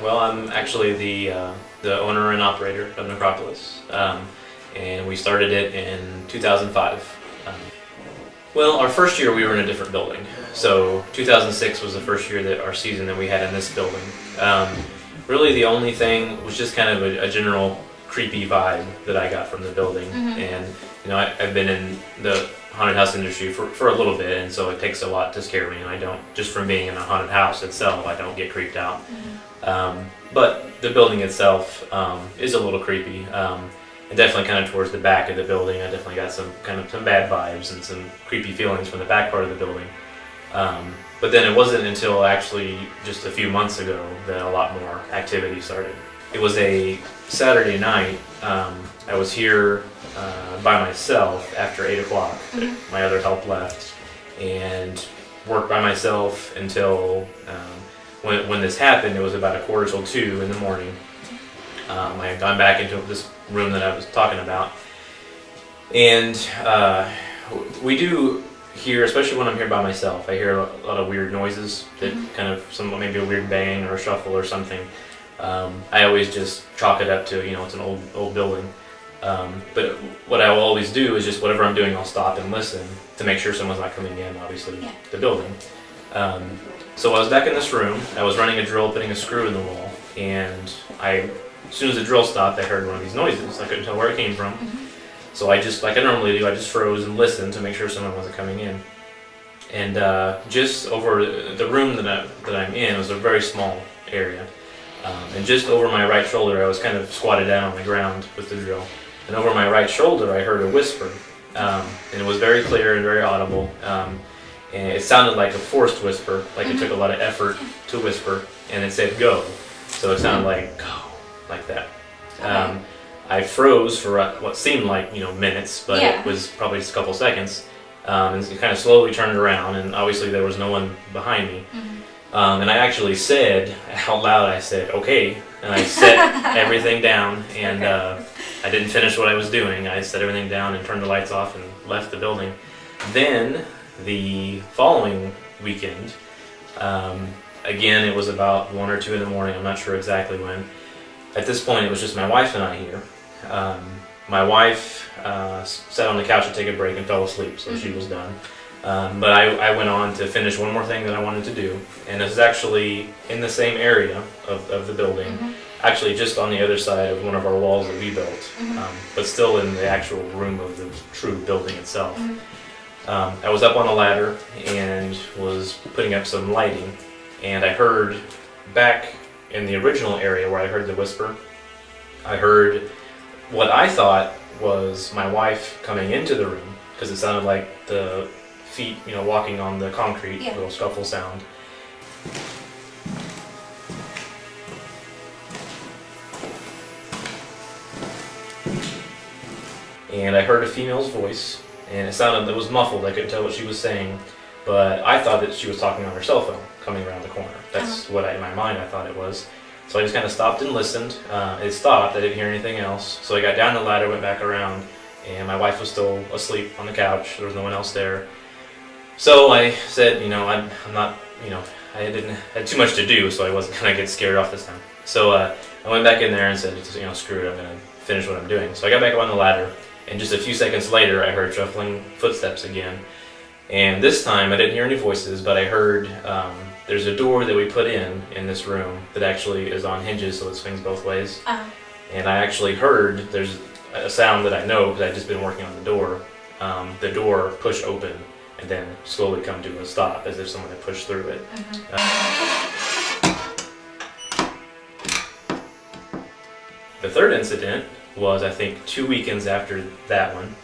Well, I'm actually the owner and operator of Necropolis, and we started it in 2005. Well, our first year we were in a different building. So 2006 was the first year that our season that we had in this building. Really, the only thing was just kind of a general creepy vibe that I got from the building. And I've been in the haunted house industry for a little bit, and so it takes a lot to scare me. And I don't, just from being in a haunted house itself, I don't get creeped out. But the building itself is a little creepy. And definitely kind of towards the back of the building, I definitely got some bad vibes and some creepy feelings from the back part of the building. But then it wasn't until actually just a few months ago that a lot more activity started. It was a Saturday night. I was here by myself after 8 o'clock. My other help left, and worked by myself until when this happened. It was about 1:45 in the morning. I had gone back into this room that I was talking about, and we do hear, especially when I'm here by myself, I hear a lot of weird noises that kind of maybe a weird bang or a shuffle or something. I always just chalk it up to it's an old building. But what I will always do is just whatever I'm doing, I'll stop and listen to make sure someone's not coming in, obviously, the building. So I was back in this room. I was running a drill, putting a screw in the wall, and as soon as the drill stopped, I heard one of these noises. I couldn't tell where it came from. So I just, like I normally do, I just froze and listened to make sure someone wasn't coming in. And just over the room that I'm in was a very small area. And just over my right shoulder, I was kind of squatted down on the ground with the drill. And over my right shoulder, I heard a whisper. And it was very clear and very audible. And it sounded like a forced whisper, like it took a lot of effort to whisper. And it said, "Go." So it sounded like, "Go," like that. I froze for what seemed like minutes, but it was probably just a couple seconds. And it kind of slowly turned around, and obviously there was no one behind me. And I actually said out loud, I said, "Okay," and I set everything down, and I didn't finish what I was doing. I set everything down and turned the lights off and left the building. Then the following weekend, again, it was about 1 or 2 in the morning. I'm not sure exactly when. At this point, it was just my wife and I here. My wife sat on the couch to take a break and fell asleep, so she was done. But I went on to finish one more thing that I wanted to do, and this is actually in the same area of the building, actually just on the other side of one of our walls that we built, but still in the actual room of the true building itself. I was up on a ladder and was putting up some lighting, and I heard back in the original area where I heard the whisper, I heard what I thought was my wife coming into the room, because it sounded like the feet, walking on the concrete, little scuffle sound. And I heard a female's voice, and it was muffled. I couldn't tell what she was saying, but I thought that she was talking on her cell phone coming around the corner. That's what in my mind I thought it was. So I just kind of stopped and listened. It stopped. I didn't hear anything else. So I got down the ladder, went back around, and my wife was still asleep on the couch. There was no one else there. So I said, I'm not, I had too much to do, so I wasn't going to get scared off this time. So I went back in there and said, screw it, I'm going to finish what I'm doing. So I got back up on the ladder, and just a few seconds later, I heard shuffling footsteps again. And this time, I didn't hear any voices, but I heard there's a door that we put in this room that actually is on hinges, so it swings both ways. And I actually heard there's a sound that I know because I'd just been working on the door push open and then slowly come to a stop as if someone had pushed through it. The third incident was, I think, 2 weekends after that one.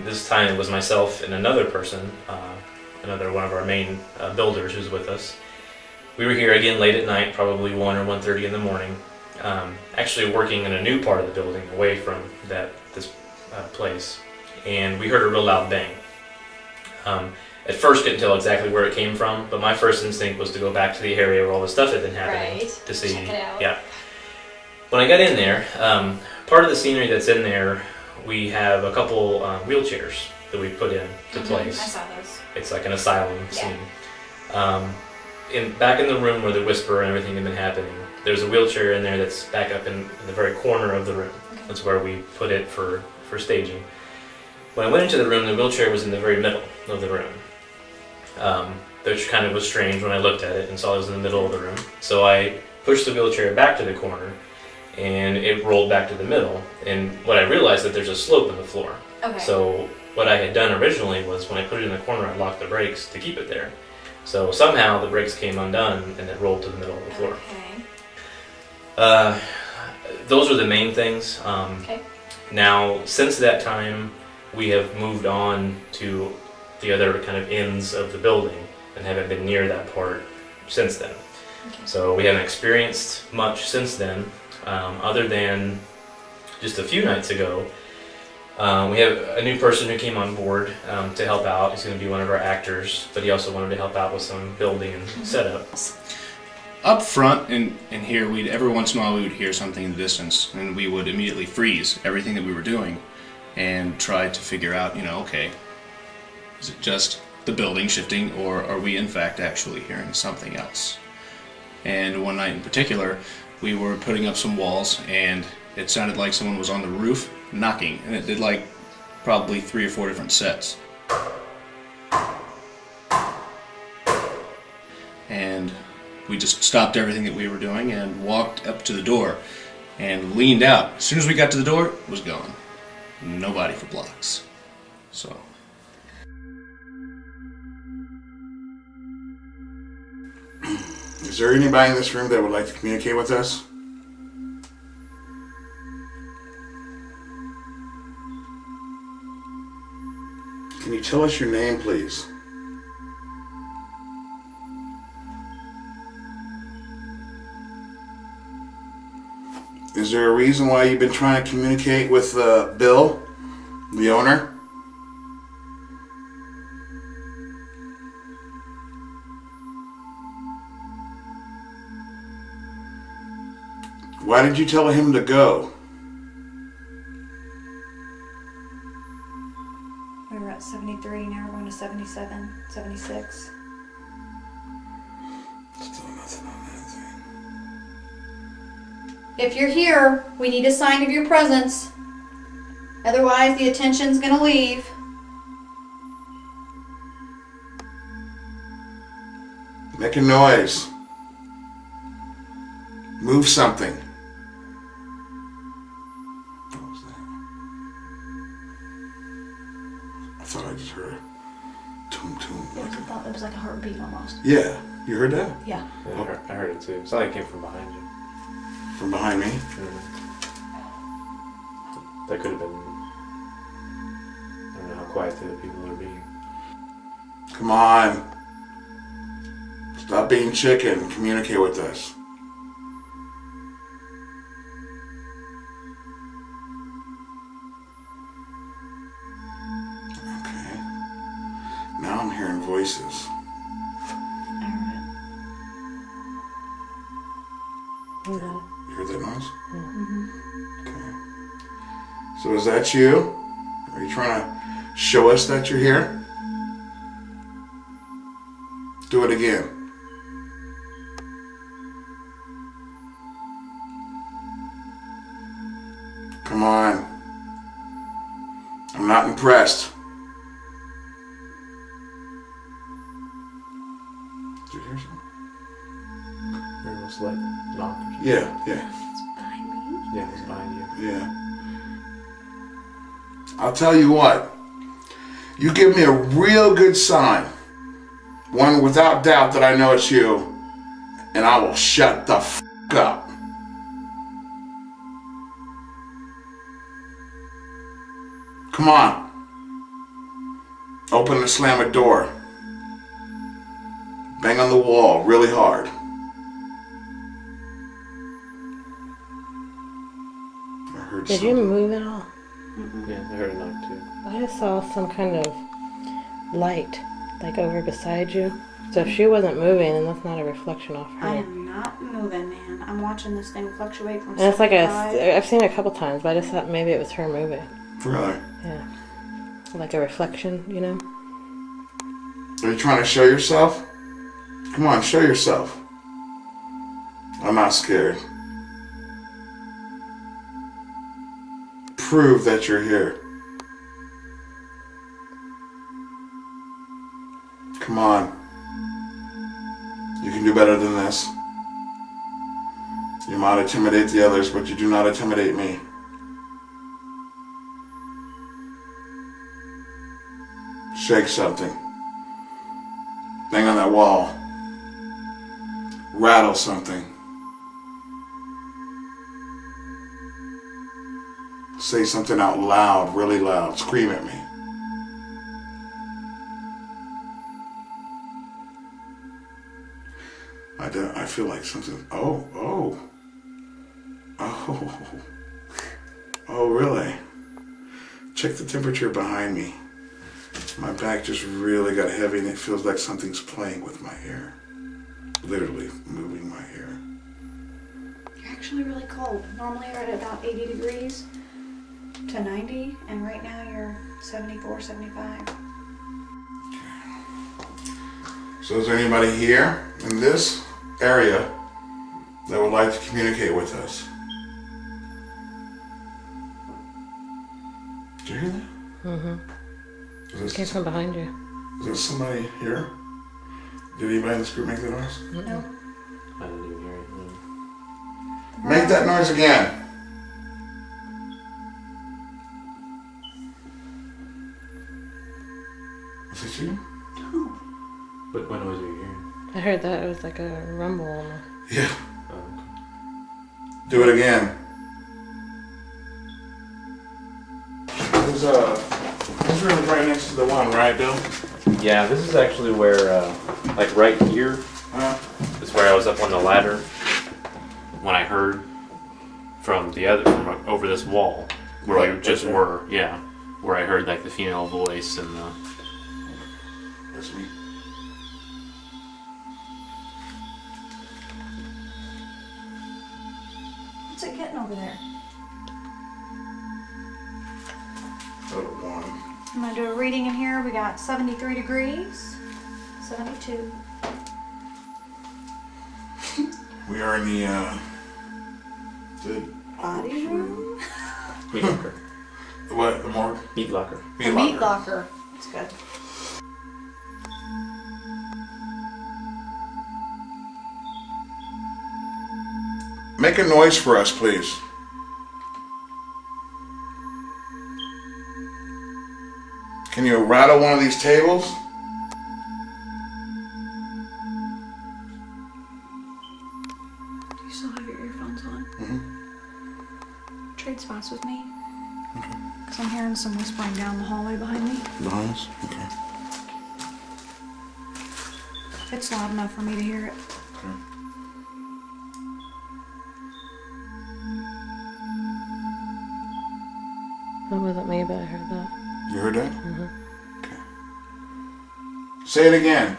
This time it was myself and another person, another one of our main builders who's with us. We were here again late at night, probably 1 or 1:30 in the morning, actually working in a new part of the building away from this place, and we heard a real loud bang. At first couldn't tell exactly where it came from, but my first instinct was to go back to the area where all the stuff had been happening to see. Check it out. Yeah. When I got in there, part of the scenery that's in there, we have a couple wheelchairs that we put in to place. I saw those. It's like an asylum scene. back in the room where the whisper and everything had been happening, there's a wheelchair in there that's back up in the very corner of the room. That's where we put it for staging. When I went into the room, the wheelchair was in the very middle of the room, which kind of was strange when I looked at it and saw it was in the middle of the room. So I pushed the wheelchair back to the corner, and it rolled back to the middle. And what I realized that there's a slope in the floor. Okay. So what I had done originally was when I put it in the corner, I locked the brakes to keep it there. So somehow the brakes came undone and it rolled to the middle of the floor. Okay. Those are the main things. Okay. Now, since that time, we have moved on to the other kind of ends of the building and haven't been near that part since then. Okay. So we haven't experienced much since then, other than just a few nights ago. We have a new person who came on board to help out. He's going to be one of our actors, but he also wanted to help out with some building and setup. Up front and here, every once in a while we would hear something in the distance, and we would immediately freeze everything that we were doing and try to figure out, okay, is it just the building shifting, or are we in fact actually hearing something else? And one night in particular, we were putting up some walls, and it sounded like someone was on the roof knocking, and it did like probably 3 or 4 different sets. And we just stopped everything that we were doing and walked up to the door and leaned out. As soon as we got to the door, it was gone. Nobody for blocks. So. Is there anybody in this room that would like to communicate with us? Can you tell us your name, please? Is there a reason why you've been trying to communicate with Bill, the owner? Why did you tell him to go? We were at 73, now we're going to 77, 76. Still nothing on that thing. If you're here, we need a sign of your presence. Otherwise, the attention's going to leave. Make a noise. Move something. What was that? I thought I just heard a toom toom. It was like a heartbeat almost. Yeah, you heard that? Yeah. I heard it too. It sounded like it came from behind you. From behind me? That could have been. I don't know how quiet the people are being. Come on. Stop being chicken and communicate with us. Okay. Now I'm hearing voices. I heard it. You heard that noise? Mm-hmm. Okay. So is that you? Are you trying to show us that you're here? Do it again. Come on. I'm not impressed. Did you hear something? There was like knock or something. Yeah. It's behind me. Yeah, it was behind you. Yeah. I'll tell you what. You give me a real good sign. One without doubt that I know it's you. And I will shut the f*** up. Come on. Open and slam a door. Bang on the wall really hard. I heard Did you move at all? Yeah, I heard a knock too. I just saw some kind of light, like over beside you. So if she wasn't moving, then that's not a reflection off her. I am not moving, man. I'm watching this thing fluctuate from And it's like 75. I've seen it a couple times, but I just thought maybe it was her moving. Really? Yeah. Like a reflection, you know? Are you trying to show yourself? Come on, show yourself. I'm not scared. Prove that you're here. Come on. You can do better than this. You might intimidate the others, but you do not intimidate me. Shake something. Bang on that wall. Rattle something. Say something out loud, really loud. Scream at me. I feel like something. Oh, really? Check the temperature behind me. My back just really got heavy and it feels like something's playing with my hair. Literally moving my hair. You're actually really cold. Normally you're at about 80 degrees to 90, and right now you're 74, 75. So is there anybody here in this area that would like to communicate with us? Did you hear that? Mm-hmm. Came from behind you. Is there somebody here? Did anybody in this group make that noise? No. I didn't even hear anything. Make that noise again. Is it you? What noise are you hearing? I heard that. It was like a rumble almost. Yeah. Oh, okay. Do it again. This room is right next to the one, right, Bill? Yeah, this is actually where, like right here, is where I was up on the ladder when I heard from over this wall where Right, we just okay. were. Yeah, where I heard like the female voice and the. That's me. What's it getting over there? One. I'm gonna do a reading in here. We got 73 degrees, 72. We are in the Body room? Meat locker. what? The morgue? Meat locker. The meat locker. That's good. Make a noise for us, please. Can you rattle one of these tables? Do you still have your earphones on? Mm-hmm. Trade spots with me. Because I'm hearing some whispering down the hallway behind me. Behind us? Okay. It's loud enough for me to hear it. Okay. That wasn't me, but I heard that. You heard that? Mm-hmm. Okay. Say it again.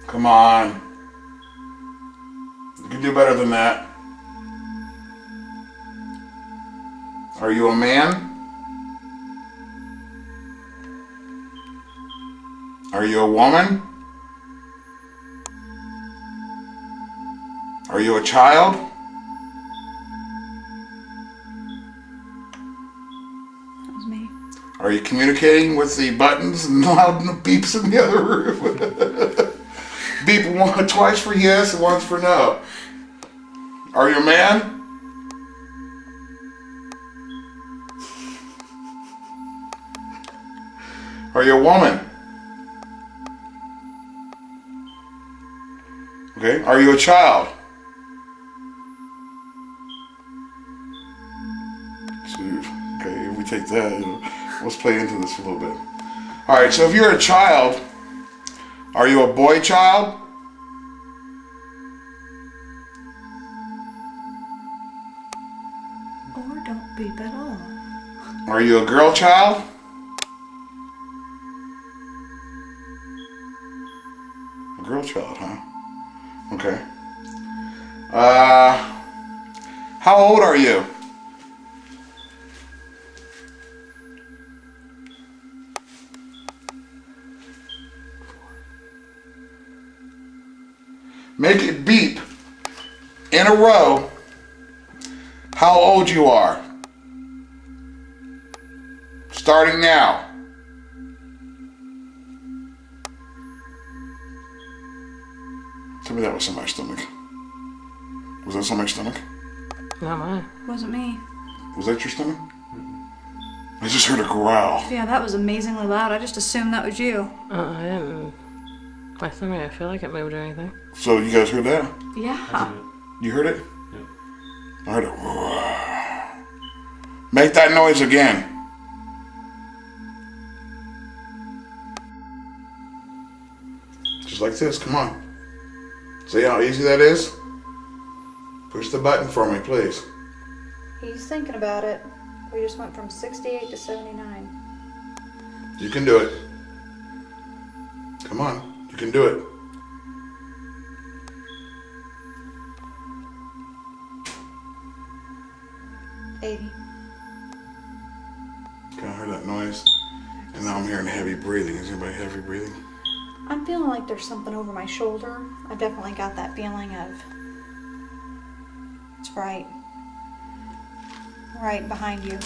Come on. You can do better than that. Are you a man? Are you a woman? Are you a child? That was me. Are you communicating with the buttons and loud beeps in the other room? Beep twice for yes and once for no. Are you a man? Are you a woman? Okay. Are you a child? So, okay, if we take that, let's play into this a little bit. All right. So if you're a child, are you a boy child? Or don't beep at all. Are you a girl child? A girl child, huh? Okay. How old are you? Make it beep in a row how old you are. Starting now. Tell me that was somebody's stomach. Was that somebody's stomach? Not mine. Wasn't me. Was that your stomach? I just heard a growl. Yeah, that was amazingly loud. I just assumed that was you. I didn't. My stomach, I feel like it moved or anything. So you guys heard that? Yeah. You heard it? Yeah. I heard it. Make that noise again. Just like this, come on. See how easy that is? Push the button for me, please. He's thinking about it. We just went from 68 to 79. You can do it. Come on, you can do it. Kind of heard that noise, and now I'm hearing heavy breathing. Is anybody heavy breathing? I'm feeling like there's something over my shoulder. I definitely got that feeling of it's right behind you.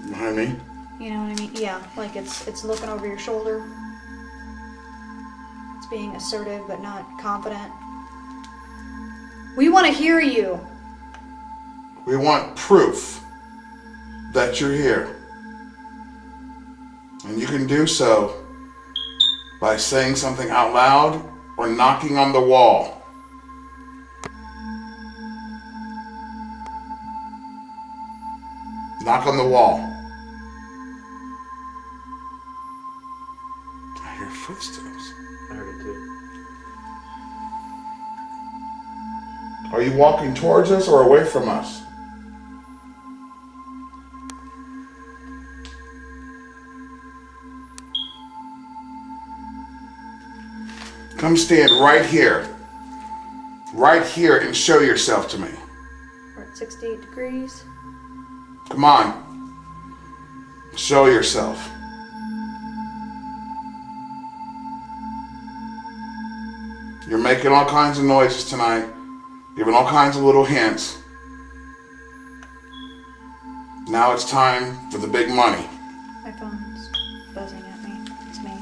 Behind me? You know what I mean? Yeah, like it's looking over your shoulder. It's being assertive but not confident. We want to hear you. We want proof that you're here. And you can do so by saying something out loud or knocking on the wall. Knock on the wall. I hear footsteps. I heard it too. Are you walking towards us or away from us? Come stand right here. Right here and show yourself to me. We're at 68 degrees. Come on. Show yourself. You're making all kinds of noises tonight, giving all kinds of little hints. Now it's time for the big money. My phone's buzzing at me. It's me.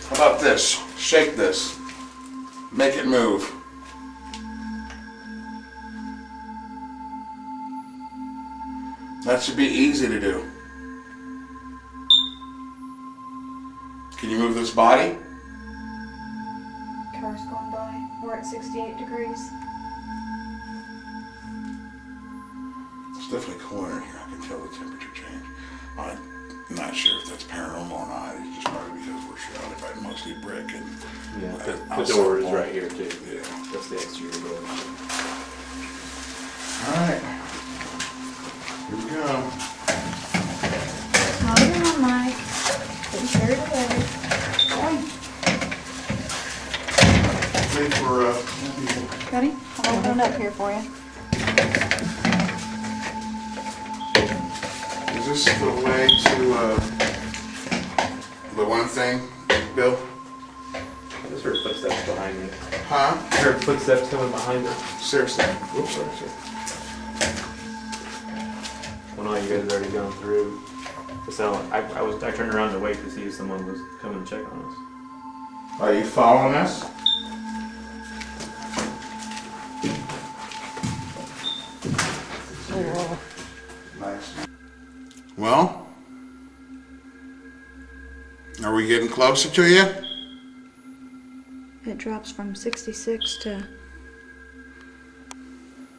How about this? Shake this. Make it move. That should be easy to do. Can you move this body? Car's going by. We're at 68 degrees. It's definitely cooler in here. I can tell the temperature change. I'm not sure if that's paranormal or not. It's just probably because we're surrounded by mostly brick and Yeah, the outside door is wall. right here too. Yeah. That's the exterior door. All right. Here we go. Calm down, Mike. Getting carried away. Going. Wait for people. Ready? I'll open it up here for you. Is this the way to the one thing, Bill? I just heard footsteps behind me. Huh? I heard footsteps coming behind me. Seriously. Oops, sorry. When all you guys had already gone through the cell, I turned around to wait to see if someone was coming to check on us. Are you following us? Oh, Nice. Well, are we getting closer to you? It drops from 66 to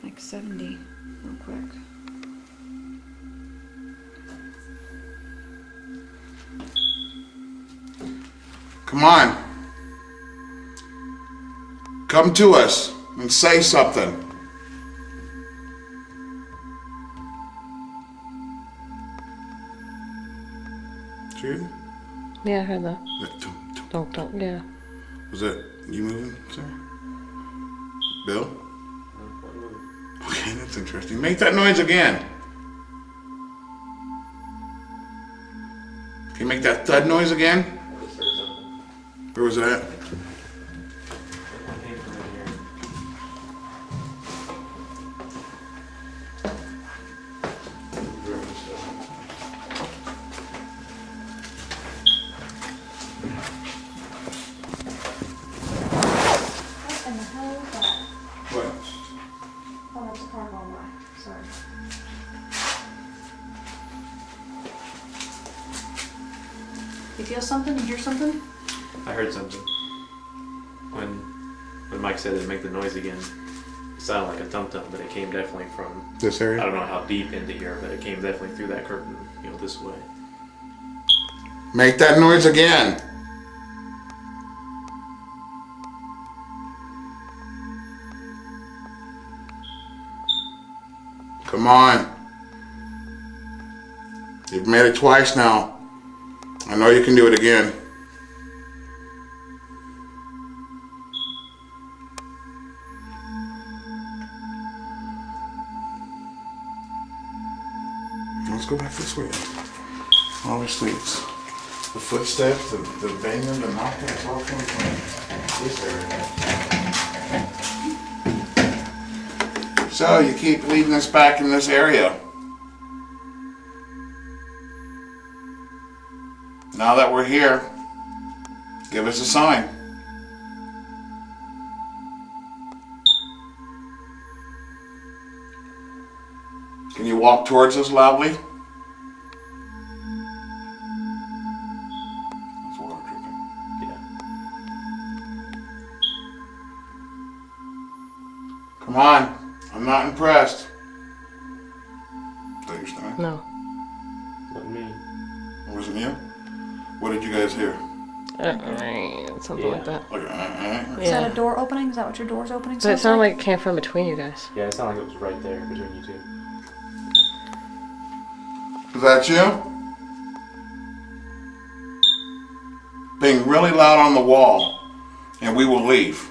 like 70 real quick. Come on. Come to us and say something. True? yeah, I heard that. Was Don't, yeah. that you moving, sir? Bill? Okay, that's interesting. Make that noise again. Can you make that thud noise again? Where was it at? What in the hell is that? What? Oh, that's a car going by. Sorry. You feel something? You hear something? I heard something. When Mike said it'd make the noise again, it sounded like a tum-tum, but it came definitely from, This I area? don't know how deep into here, but it came definitely through that curtain, this way. Make that noise again. Come on. You've made it twice now. I know you can do it again. Let's go back this way. Obviously, it's the footsteps, the banging, the knocking, it's all coming from this area. So you keep leading us back in this area. Now that we're here, give us a sign. Can you walk towards us loudly? That's water dripping. Yeah. Come on, I'm not impressed. Is that your stomach? No. Not me. It wasn't you? What did you guys hear? Something like Yeah. that. Like, Is that Yeah. a door opening? Is that what your door's opening? But it sounded like it came from between you guys. Yeah, it sounded like it was right there between you two. Is that you? Being really loud on the wall, and we will leave.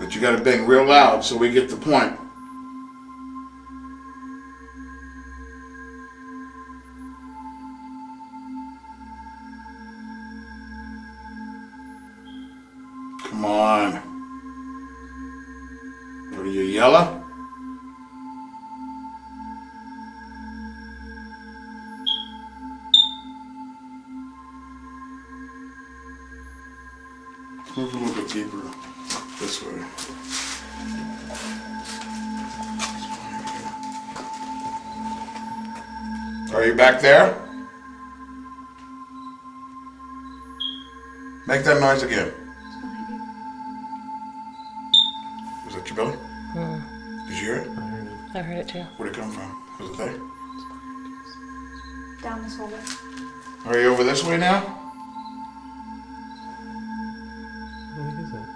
But you gotta bang real loud so we get the point. Come on. What are you, yellow? Move a little bit deeper this way. Are you back there? Make that noise again. Was that your belly? Did you hear it? I heard it too. Where'd it come from? Was it there? Down this hallway. Are you over this way now? What is that?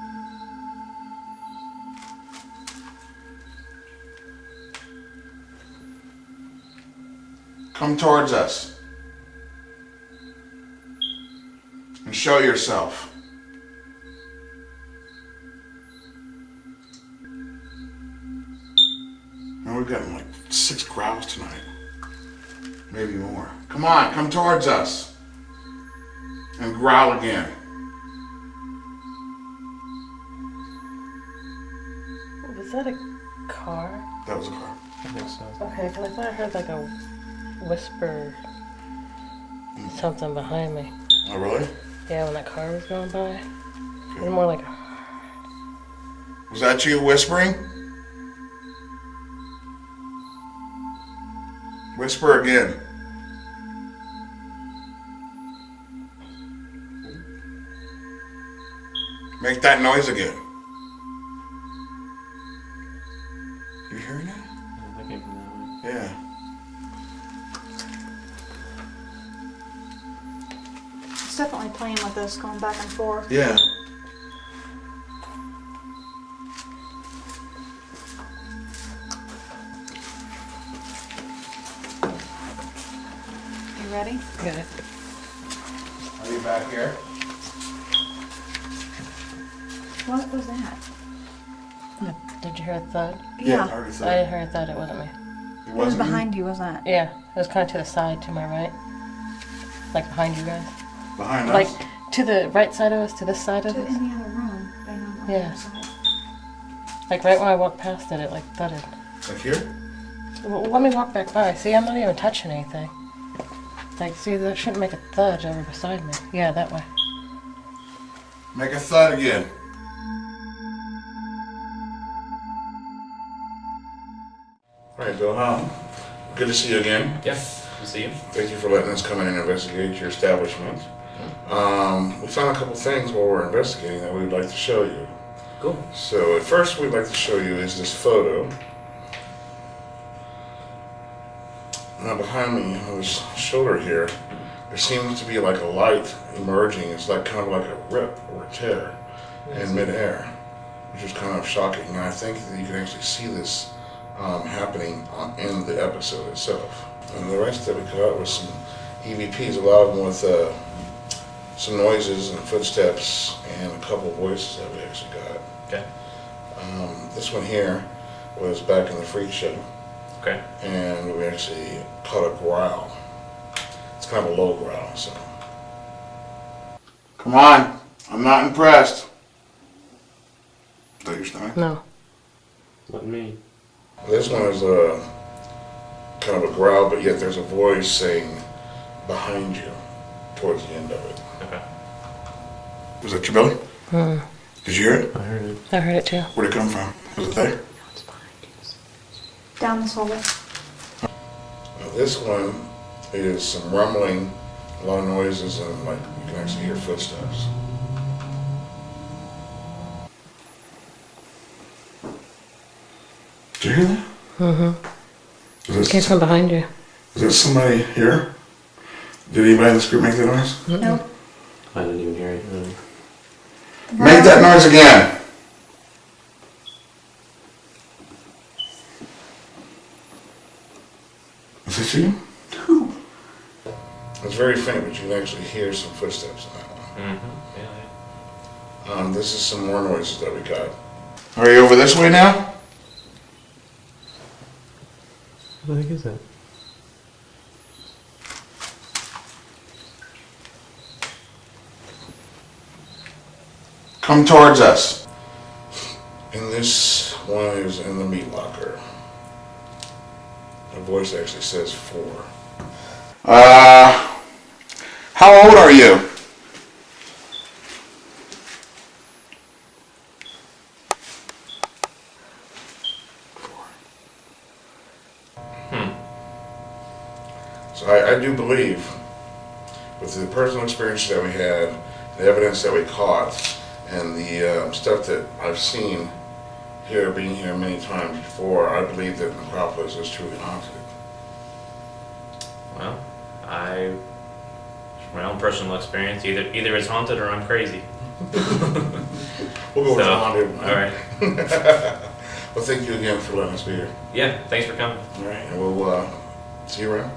Come towards us. And show yourself. And we've gotten like 6 growls tonight. Maybe more. Come on, come towards us. And growl again. Was that a car? That was a car. I think so. Okay, because I thought I heard like a whisper, something behind me. Oh, really? Yeah, when that car was going by. It was more like a... Was that you whispering? Whisper again. Make that noise again. You hearing that? Yeah, that came from that way. Yeah. It's definitely playing with us, going back and forth. Yeah. You ready? Got it. Are you back here? What was that? Did you hear a thud? Yeah. I already I said heard a thud. It wasn't me. it It was wasn't you? behind you, wasn't it? Yeah, it was kind of to the side, to my right. Like behind you guys. Behind Like us? to the right side of us, to this side of To us. in the other room, but not on the Yeah. other side. Like right when I walked past it, it like thudded. Like here? Well, let me walk back by. See, I'm not even touching anything. Like, see, that shouldn't make a thud over beside me. Yeah, that way. Make a thud again. All right, Bill. Good to see you again. Yeah, good to see you. Thank you for letting us come in and investigate your establishment. We found a couple things while we're investigating that we would like to show you. Cool. So at first we'd like to show you is this photo. Now behind me on this shoulder here, there seems to be like a light emerging. It's like kind of like a rip or a tear in midair, which is kind of shocking. And I think that you can actually see this happening in the episode itself. And the rest that we got was some EVPs, a lot of them with some noises and footsteps and a couple voices that we actually got. Okay. This one here was back in the freak show. Okay. And we actually caught a growl. It's kind of a low growl, so. Come on, I'm not impressed. Is that your stomach? No. Let me. This one is a kind of a growl, but yet there's a voice saying behind you towards the end of it. Okay. Was that your belly? Did you hear it? I heard it. I heard it too. Where'd it come from? Was it there? Down this hallway. Now this one is some rumbling, a lot of noises, and like you can actually hear footsteps. Did you hear that? Mm-hmm. Is It came this, from behind you. is this somebody here? Did anybody in this group make that noise? Nope. I didn't even hear it. Really. Make that noise again! Is it you? No. It's very faint, but you can actually hear some footsteps in that one. Mm-hmm. Yeah. This is some more noises that we got. Are you over this way now? What the heck is that? Come towards us. And this one is in the meat locker. The voice actually says 4. How old are you? So I do believe, with the personal experience that we had, the evidence that we caught, and the stuff that I've seen here, being here many times before, I believe that Necropolis is truly haunted. Well, from my own personal experience, either it's haunted or I'm crazy. We'll go with So, the haunted. all right. Well, thank you again for letting us be here. Yeah. Thanks for coming. All right, and we'll see you around.